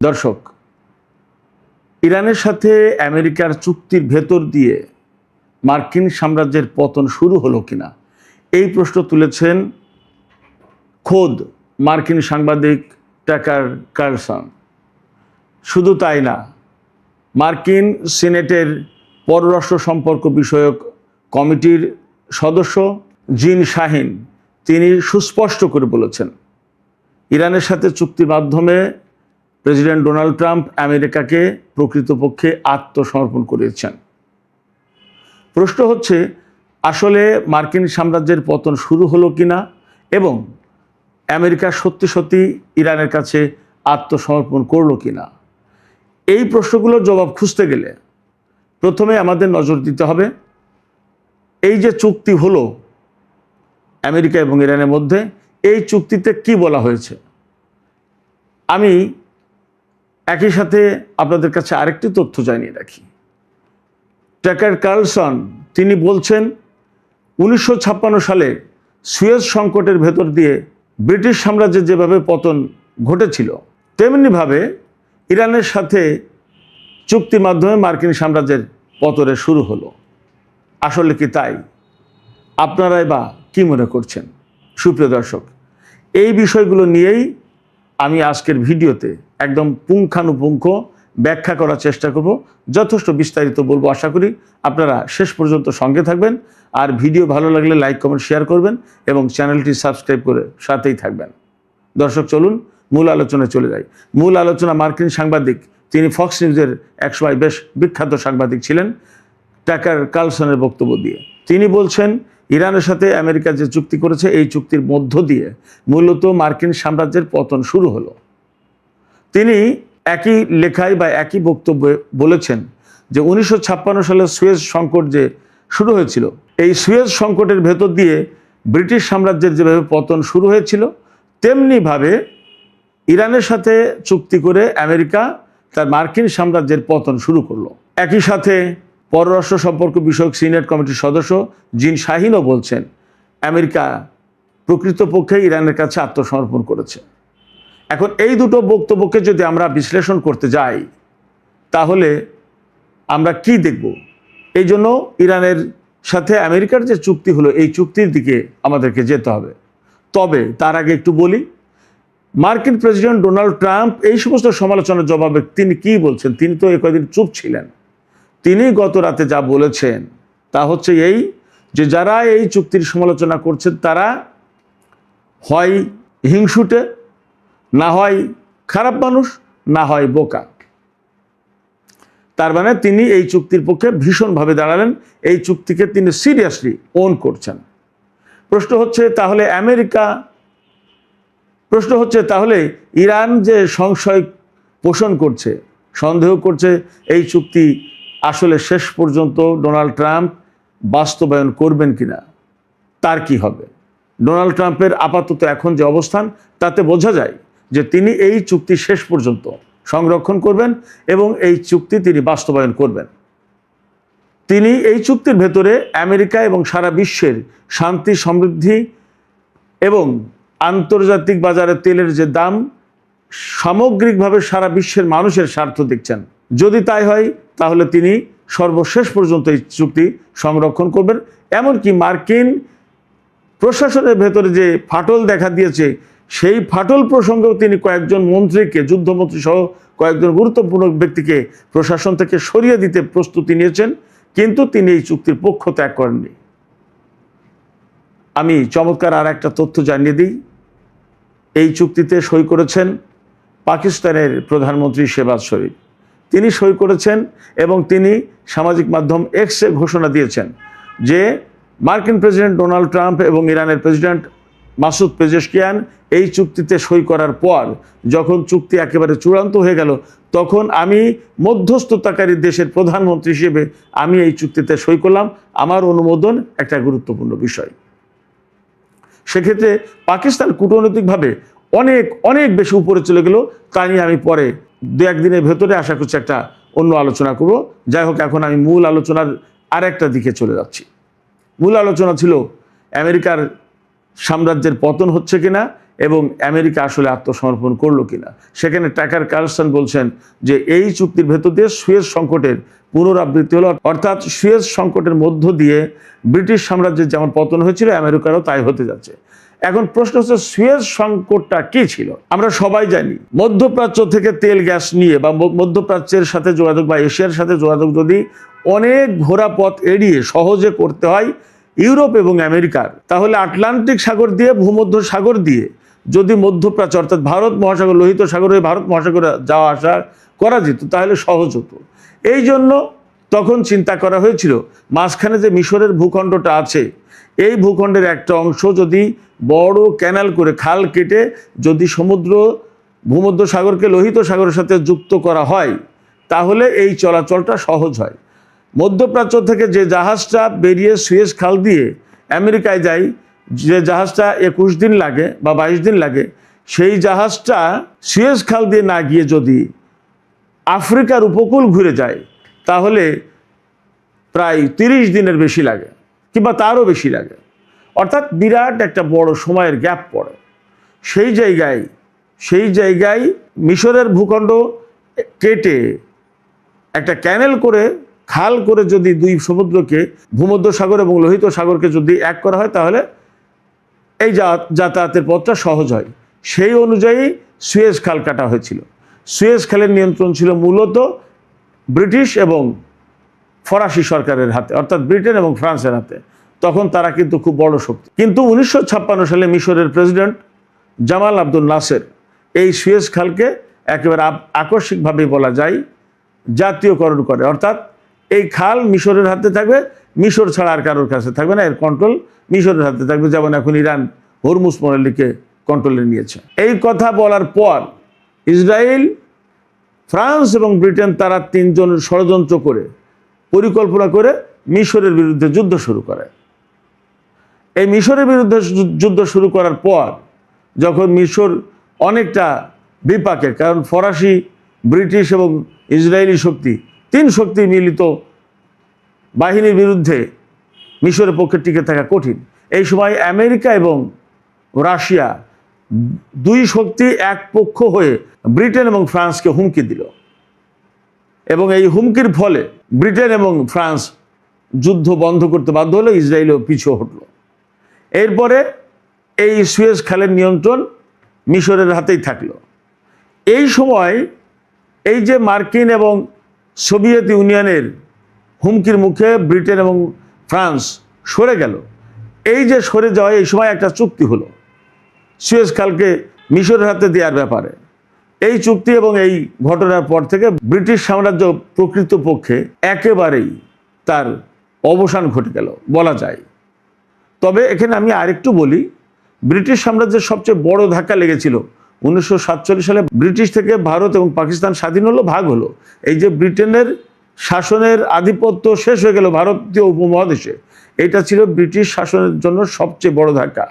দর্শক, ইরানের সাথে আমেরিকার চুক্তির ভেতর দিয়ে মার্কিন সাম্রাজ্যের পতন শুরু হলো কিনা এই প্রশ্ন তুলেছেন খোদ মার্কিন সাংবাদিক টাকার কার্লসন। শুধু তাই না, মার্কিন সিনেটের পররাষ্ট্র সম্পর্ক বিষয়ক কমিটির সদস্য জিন শাহিন তিনি সুস্পষ্ট করে বলেছেন, ইরানের সাথে চুক্তির মাধ্যমে প্রেসিডেন্ট ডোনাল্ড ট্রাম্প আমেরিকাকে প্রকৃতপক্ষে আত্মসমর্পণ করেছেন। প্রশ্ন হচ্ছে, আসলে মার্কিন সাম্রাজ্যের পতন শুরু হলো কিনা এবং আমেরিকা সত্যি সত্যি ইরানের কাছে আত্মসমর্পণ করলো কিনা। এই প্রশ্নগুলোর জবাব খুঁজতে গেলে প্রথমে আমাদের নজর দিতে হবে এই যে চুক্তি হলো আমেরিকা এবং ইরানের মধ্যে, এই চুক্তিতে কি বলা হয়েছে। আমি একই সাথে আপনাদের কাছে আরেকটি তথ্য জানিয়ে রাখি। টাকার কার্লসন তিনি বলছেন 1956 সালে সুয়েজ সংকটের ভেতর দিয়ে ব্রিটিশ সাম্রাজ্যের যেভাবে পতন ঘটেছিল, তেমনিভাবে ইরানের সাথে চুক্তির মাধ্যমে মার্কিন সাম্রাজ্যের পতনের শুরু হলো। আসলে কি তাই? আপনারাই বা কি মনে করছেন? সুপ্রিয় দর্শক, এই বিষয়গুলো নিয়েই আমি আজকের ভিডিওতে একদম পুঙ্খানুপুঙ্খ ব্যাখ্যা করার চেষ্টা করব, যথেষ্ট বিস্তারিত বলবো। আশা করি আপনারা শেষ পর্যন্ত সঙ্গে থাকবেন, আর ভিডিও ভালো লাগলে লাইক কমেন্ট শেয়ার করবেন এবং চ্যানেলটি সাবস্ক্রাইব করে সাথেই থাকবেন। দর্শক, চলুন মূল আলোচনায় চলে যাই। মূল আলোচনা মার্কিন সাংবাদিক, তিনি ফক্স নিউজের একসময় বেশ বিখ্যাত সাংবাদিক ছিলেন, টাকার কার্লসনের বক্তব্য দিয়ে তিনি বলছেন, ইরানের সাথে আমেরিকা যে চুক্তি করেছে, এই চুক্তির মধ্য দিয়ে মূলত মার্কিন সাম্রাজ্যের পতন শুরু হলো। তিনি একই লেখায় বা একই বক্তব্যে বলেছেন যে 1956 সালে সুয়েজ সংকট যে শুরু হয়েছিল, এই সুয়েজ সংকটের ভেতর দিয়ে ব্রিটিশ সাম্রাজ্যের যেভাবে পতন শুরু হয়েছিল, তেমনিভাবে ইরানের সাথে চুক্তি করে আমেরিকা তার মার্কিন সাম্রাজ্যের পতন শুরু করলো। একই সাথে পররাষ্ট্র সম্পর্ক বিষয়ক সিনেট কমিটির সদস্য জিন শাহিনও বলছেন, আমেরিকা প্রকৃতপক্ষে ইরানের কাছে আত্মসমর্পণ করেছে। এখন এই দুটো বক্তব্যকে যদি আমরা বিশ্লেষণ করতে যাই, তাহলে আমরা কি দেখব? এই জন্য ইরানের সাথে আমেরিকার যে চুক্তি হলো, এই চুক্তির দিকে আমাদেরকে যেতে হবে। তবে তার আগে একটু বলি, মার্কিন প্রেসিডেন্ট ডোনাল্ড ট্রাম্প এই সমস্ত সমালোচনার জবাবে তিনি কি বলছেন? তিনি তো কয়েকদিন চুপ ছিলেন। তিনি গত রাতে যা বলেছেন তা হচ্ছে এই, যে যারা এই চুক্তির সমালোচনা করছেন তারা হয় হিংসুটে, না হয় খারাপ মানুষ, না হয় বোকা। তার মানে তিনি এই চুক্তির পক্ষে ভীষণভাবে দাঁড়ালেন, এই চুক্তিকে তিনি সিরিয়াসলি ওন করছেন। প্রশ্ন হচ্ছে তাহলে ইরান যে সংশয় পোষণ করছে, সন্দেহ করছে এই চুক্তি আসলে শেষ পর্যন্ত ডোনাল্ড ট্রাম্প বাস্তবায়ন করবেন কিনা, তার কি হবে? ডোনাল্ড ট্রাম্পের আপাতত এখন যে অবস্থান, তাতে বোঝা যায় যে তিনি এই চুক্তি শেষ পর্যন্ত সংরক্ষণ করবেন এবং এই চুক্তি তিনি বাস্তবায়ন করবেন। তিনি এই চুক্তির ভেতরে আমেরিকা এবং সারা বিশ্বের শান্তি, সমৃদ্ধি এবং আন্তর্জাতিক বাজারে তেলের যে দাম, সামগ্রিকভাবে সারা বিশ্বের মানুষের স্বার্থ দেখছেন। যদি তাই হয়, তাহলে তিনি সর্বশেষ পর্যন্ত এই চুক্তি সংরক্ষণ করবেন। এমনকি মার্কিন প্রশাসনের ভেতরে যে ফাটল দেখা দিয়েছে, সেই ফাটল প্রসঙ্গেও তিনি কয়েকজন মন্ত্রীকে, যুদ্ধমন্ত্রী সহ কয়েকজন গুরুত্বপূর্ণ ব্যক্তিকে প্রশাসন থেকে সরিয়ে দিতে প্রস্তুতি নিয়েছেন, কিন্তু তিনি এই চুক্তির পক্ষ ত্যাগ করেননি। আমি চমৎকার আর একটা তথ্য জানিয়ে দিই, এই চুক্তিতে সই করেছেন পাকিস্তানের প্রধানমন্ত্রী শেহবাজ শরীফ। তিনি সই করেছেন এবং তিনি সামাজিক মাধ্যম এক্সে ঘোষণা দিয়েছেন যে মার্কিন প্রেসিডেন্ট ডোনাল্ড ট্রাম্প এবং ইরানের প্রেসিডেন্ট মাসুদ পেজেশকিয়ান এই চুক্তিতে সই করার পর, যখন চুক্তি একেবারে চূড়ান্ত হয়ে গেল, তখন আমি মধ্যস্থতাকারী দেশের প্রধানমন্ত্রী হিসেবে আমি এই চুক্তিতে সই করলাম। আমার অনুমোদন একটা গুরুত্বপূর্ণ বিষয়। সেক্ষেত্রে পাকিস্তান কূটনৈতিকভাবে অনেক অনেক বেশি উপরে চলে গেল। তা নিয়ে আমি পরে দু একদিনের ভেতরে আশা করছি একটা অন্য আলোচনা করব। যাই হোক, এখন আমি মূল আলোচনার আর একটা দিকে চলে যাচ্ছি। মূল আলোচনা ছিল আমেরিকার সাম্রাজ্যের পতন হচ্ছে কিনা এবং আমেরিকা আসলে আত্মসমর্পণ করলো কিনা। সেখানে টাকার কার্লসন বলছেন যে এই চুক্তির ভেতর দিয়ে সুয়েজ সংকটের পুনরাবৃত্তি হলো, অর্থাৎ সুয়েজ সংকটের মধ্য দিয়ে ব্রিটিশ সাম্রাজ্যের যেমন পতন হয়েছিল আমেরিকারও তাই হতে যাচ্ছে। এখন প্রশ্ন হচ্ছে সুয়েজ সংকটটা কি ছিল? আমরা সবাই জানি মধ্যপ্রাচ্য থেকে তেল গ্যাস নিয়ে বা মধ্যপ্রাচ্যের সাথে যোগাযোগ বা এশিয়ার সাথে যোগাযোগ যদি অনেক ঘোরা পথ এড়িয়ে সহজে করতে হয় ইউরোপ এবং আমেরিকার, তাহলে আটলান্টিক সাগর দিয়ে ভূমধ্য সাগর দিয়ে যদি মধ্যপ্রাচ্য অর্থাৎ ভারত মহাসাগর, লোহিত সাগর হয়ে ভারত মহাসাগরে যাওয়া আসা করা যেত তাহলে সহজ হতো। এই জন্য তখন চিন্তা করা হয়েছিল মাঝখানে যে মিশরের ভূখণ্ডটা আছে এই ভূখণ্ডের একটা অংশ যদি বড় ক্যানাল করে খাল কেটে যদি ভূমধ্য সাগরকে লোহিত সাগরের সাথে যুক্ত করা হয় তাহলে এই চলাচলটা সহজ হয়। মধ্যপ্রাচ্য থেকে যে জাহাজটা বেরিয়ে সুয়েজ খাল দিয়ে আমেরিকায় যায়, যে জাহাজটা 21 দিন লাগে বা 22 দিন লাগে, সেই জাহাজটা সুয়েজ খাল দিয়ে না গিয়ে যদি আফ্রিকার উপকূল ঘুরে যায় তাহলে প্রায় 30 দিনের বেশি লাগে কিংবা তারও বেশি লাগে, অর্থাৎ বিরাট একটা বড় সময়ের গ্যাপ পড়ে। সেই জায়গায় মিশরের ভূখণ্ড কেটে একটা ক্যানেল করে খাল করে যদি দুই সমুদ্রকে ভূমধ্য সাগর এবং লোহিত সাগরকে যদি এক করা হয় তাহলে এই যাতায়াতের পথটা সহজ হয়। সেই অনুযায়ী সুয়েজ খাল কাটা হয়েছিল। সুয়েজ খালের নিয়ন্ত্রণ ছিল মূলত ব্রিটিশ এবং ফরাসি সরকারের হাতে, অর্থাৎ ব্রিটেন এবং ফ্রান্সের হাতে। তখন তারা কিন্তু খুব বড় শক্তি। কিন্তু 1956 সালে মিশরের প্রেসিডেন্ট জামাল আব্দুল নাসের এই সুয়েজ খালকে একেবারে আকস্মিকভাবে বলা যায় জাতীয়করণ করে, অর্থাৎ এই খাল মিশরের হাতে থাকবে, মিশর ছাড়া আর কারোর কাছে থাকবে না, এর কন্ট্রোল মিশরের হাতে থাকবে, যেমন এখন ইরান হরমুজ প্রণালীকে কন্ট্রোলে নিয়েছে। এই কথা বলার পর ইসরায়েল, ফ্রান্স এবং ব্রিটেন তারা তিনজন ষড়যন্ত্র করে পরিকল্পনা করে মিশরের বিরুদ্ধে যুদ্ধ শুরু করে। এই মিশরের বিরুদ্ধে যুদ্ধ শুরু করার পর যখন মিশর অনেকটা বিপাকে, কারণ ফরাসি, ব্রিটিশ এবং ইসরায়েলি শক্তি, তিন শক্তি মিলিত বাহিনীর বিরুদ্ধে মিশরের পক্ষে টিকে থাকা কঠিন। এই সময় আমেরিকা এবং রাশিয়া দুই শক্তি এক পক্ষ হয়ে ব্রিটেন এবং ফ্রান্সকে হুমকি দিল এবং এই হুমকির ফলে ব্রিটেন এবং ফ্রান্স যুদ্ধ বন্ধ করতে বাধ্য হলো, ইসরায়েলও পিছু হটল। এরপরে এই সুয়েজ খালের নিয়ন্ত্রণ মিশরের হাতেই থাকলো। এই সময় এই যে মার্কিন এবং সোভিয়েত ইউনিয়নের হুমকির মুখে ব্রিটেন এবং ফ্রান্স সরে গেল, এই যে সরে যাওয়া, এই সময় একটা চুক্তি হলো সুয়েজ খালকে মিশরের হাতে দেওয়ার ব্যাপারে। এই চুক্তি এবং এই ঘটনার পর থেকে ব্রিটিশ সাম্রাজ্য প্রকৃতপক্ষে একেবারেই তার অবসান ঘটে গেল বলা যায়। তবে এখানে আমি আরেকটু বলি, ব্রিটিশ সাম্রাজ্যের সবচেয়ে বড় ধাক্কা লেগেছিল 1947 সালে ব্রিটিশ থেকে ভারত এবং পাকিস্তান স্বাধীন হলো, ভাগ হলো। এই যে ব্রিটেনের শাসনের আধিপত্য শেষ হয়ে গেল ভারতীয় উপমহাদেশে, এটা ছিল ব্রিটিশ শাসনের জন্য সবচেয়ে বড় ধাক্কা।